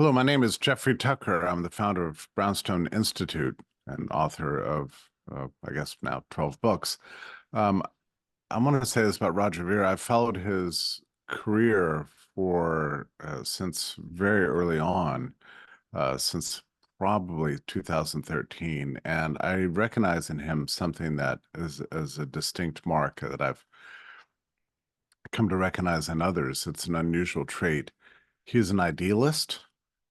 Hello, my name is Jeffrey Tucker. I'm the founder of Brownstone Institute and author of, I guess now 12 books. Um, I want to say this about Roger Ver. I've followed his career for since very early on, since probably 2013, and I recognize in him something that is a distinct mark that I've come to recognize in others. It's an unusual trait. He's an idealist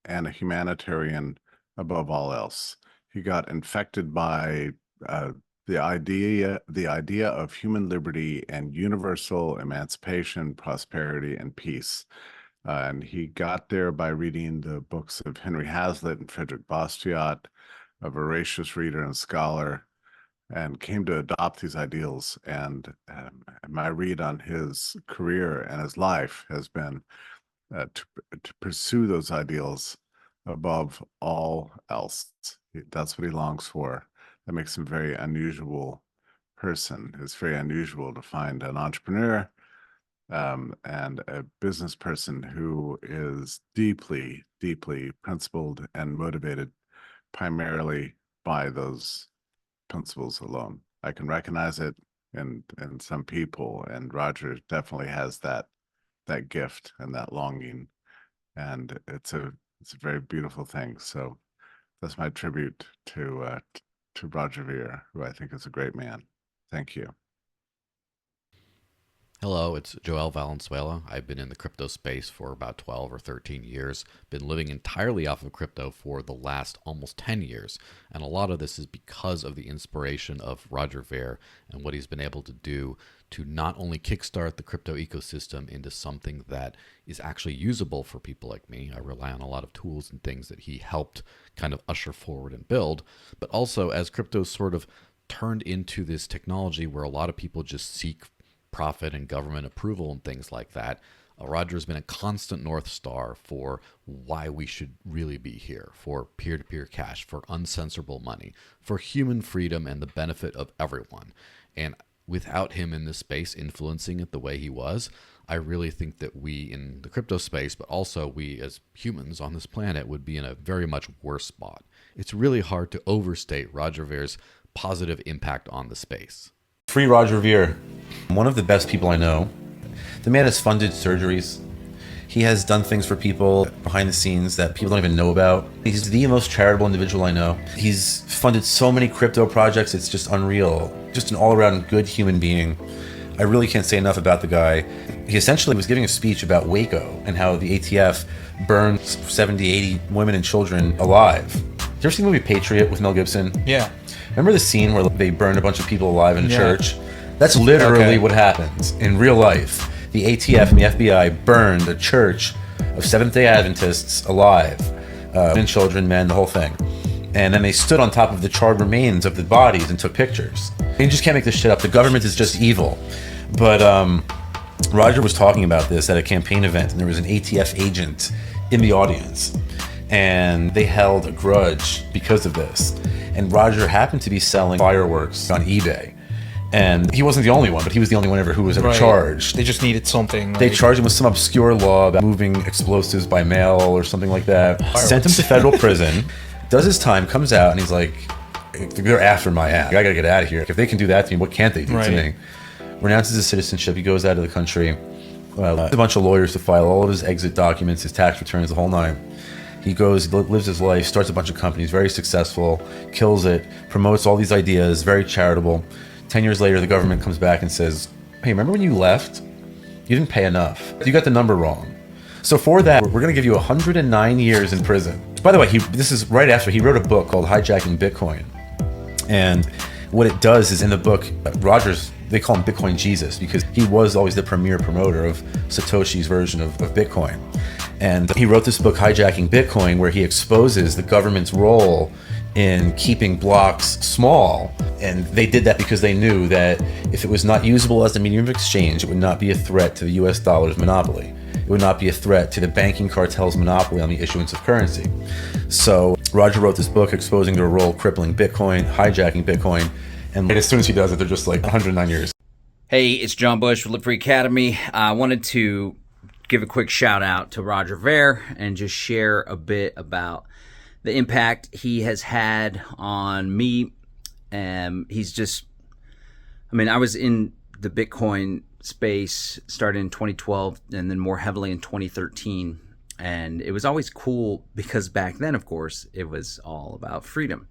and a humanitarian above all else. He got infected by uh, the idea of human liberty and universal emancipation, prosperity, and peace. And he got there by reading the books of Henry Hazlitt and Frederick Bastiat, a voracious reader and scholar, and came to adopt these ideals. And my read on his career and his life has been to pursue those ideals above all else. That's what he longs for. That makes him a very unusual person. It's very unusual to find an entrepreneur and a business person who is deeply, deeply principled and motivated primarily by those principles alone. I can recognize it in some people, and Roger definitely has that gift and that longing, and it's a very beautiful thing. So that's my tribute to Roger Ver, who I think is a great man. Thank you. Hello, it's Joel Valenzuela. I've been in the crypto space for about 12 or 13 years, been living entirely off of crypto for the last almost 10 years. And a lot of this is because of the inspiration of Roger Ver and what he's been able to do to not only kickstart the crypto ecosystem into something that is actually usable for people like me. I rely on a lot of tools and things that he helped kind of usher forward and build, but also as crypto sort of turned into this technology where a lot of people just seek profit and government approval and things like that. Roger has been a constant North Star for why we should really be here, for peer-to-peer cash, for uncensorable money, for human freedom and the benefit of everyone. And without him in this space influencing it the way he was, I really think that we in the crypto space, but also we as humans on this planet, would be in a very much worse spot. It's really hard to overstate Roger Ver's positive impact on the space. Free Roger Ver, one of the best people I know. The man has funded surgeries. He has done things for people behind the scenes that people don't even know about. He's the most charitable individual I know. He's funded so many crypto projects, it's just unreal. Just an all-around good human being. I really can't say enough about the guy. He essentially was giving a speech about Waco and how the ATF burned 70, 80 women and children alive. Did you ever see the movie Patriot with Mel Gibson? Yeah. Remember the scene where they burned a bunch of people alive in a church? That's literally what happens in real life. The ATF and the FBI burned a church of Seventh-day Adventists alive, women, children, men, the whole thing. And then they stood on top of the charred remains of the bodies and took pictures. You just can't make this shit up. The government is just evil. But Roger was talking about this at a campaign event, and there was an ATF agent in the audience. And they held a grudge because of this. And Roger happened to be selling fireworks on eBay. And he wasn't the only one, but he was the only one who was ever charged. They just needed something. They charged him with some obscure law about moving explosives by mail or something like that. Fireworks. Sent him to federal prison, does his time, comes out, and he's like, they're after my ass. I gotta get out of here. If they can do that to me, what can't they do to me? Renounces his citizenship. He goes out of the country. A bunch of lawyers to file all of his exit documents, his tax returns, the whole nine. He goes, lives his life, starts a bunch of companies, very successful, kills it, promotes all these ideas, very charitable. 10 years later, the government comes back and says, hey, remember when you left? You didn't pay enough. You got the number wrong. So for that, we're going to give you 109 years in prison. By the way, this is right after he wrote a book called Hijacking Bitcoin. And what it does is in the book, Rogers, they call him Bitcoin Jesus because he was always the premier promoter of Satoshi's version of Bitcoin. And he wrote this book, Hijacking Bitcoin, where he exposes the government's role in keeping blocks small. And they did that because they knew that if it was not usable as a medium of exchange, it would not be a threat to the US dollar's monopoly. It would not be a threat to the banking cartel's monopoly on the issuance of currency. So Roger wrote this book exposing their role, crippling Bitcoin, hijacking Bitcoin. And as soon as he does it, they're just like 109 years. Hey, it's John Bush with Live Free Academy. I wanted to give a quick shout out to Roger Ver and just share a bit about the impact he has had on me. He's just, I mean, I was in the Bitcoin space, started in 2012 and then more heavily in 2013. And it was always cool because back then, of course, it was all about freedom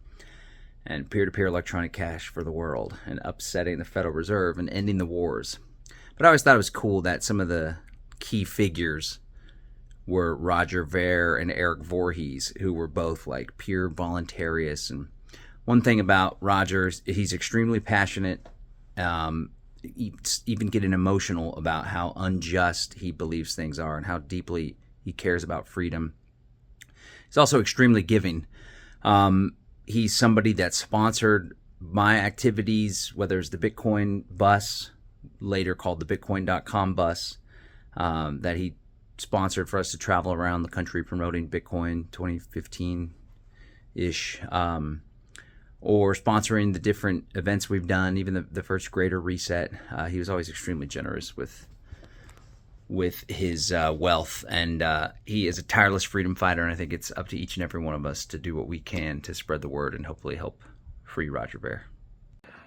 and peer-to-peer electronic cash for the world and upsetting the Federal Reserve and ending the wars. But I always thought it was cool that some of the key figures were Roger Ver and Eric Voorhees, who were both like pure voluntarists. And one thing about Roger is he's extremely passionate, even getting emotional about how unjust he believes things are and how deeply he cares about freedom. He's also extremely giving. He's somebody that sponsored my activities, whether it's the Bitcoin bus, later called the Bitcoin.com bus, that he sponsored for us to travel around the country promoting Bitcoin 2015-ish, or sponsoring the different events we've done, even the first Greater Reset. He was always extremely generous with his wealth, and he is a tireless freedom fighter, and I think it's up to each and every one of us to do what we can to spread the word and hopefully help free Roger Ver.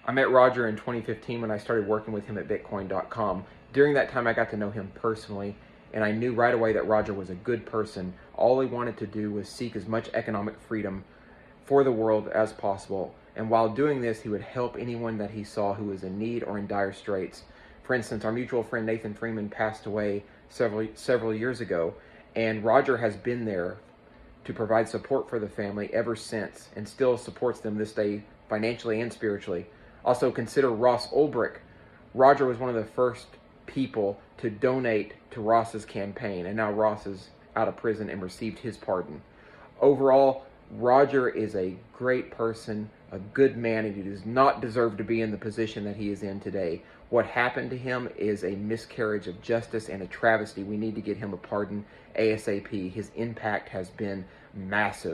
I met Roger in 2015 when I started working with him at Bitcoin.com. During that time, I got to know him personally, and I knew right away that Roger was a good person. All he wanted to do was seek as much economic freedom for the world as possible, and while doing this, he would help anyone that he saw who was in need or in dire straits. For instance, our mutual friend Nathan Freeman passed away several years ago, and Roger has been there to provide support for the family ever since, and still supports them this day financially and spiritually. Also, consider Ross Ulbricht. Roger was one of the first people to donate to Ross's campaign, and now Ross is out of prison and received his pardon. Overall, Roger is a great person, a good man, and he does not deserve to be in the position that he is in today. What happened to him is a miscarriage of justice and a travesty. We need to get him a pardon ASAP. His impact has been massive.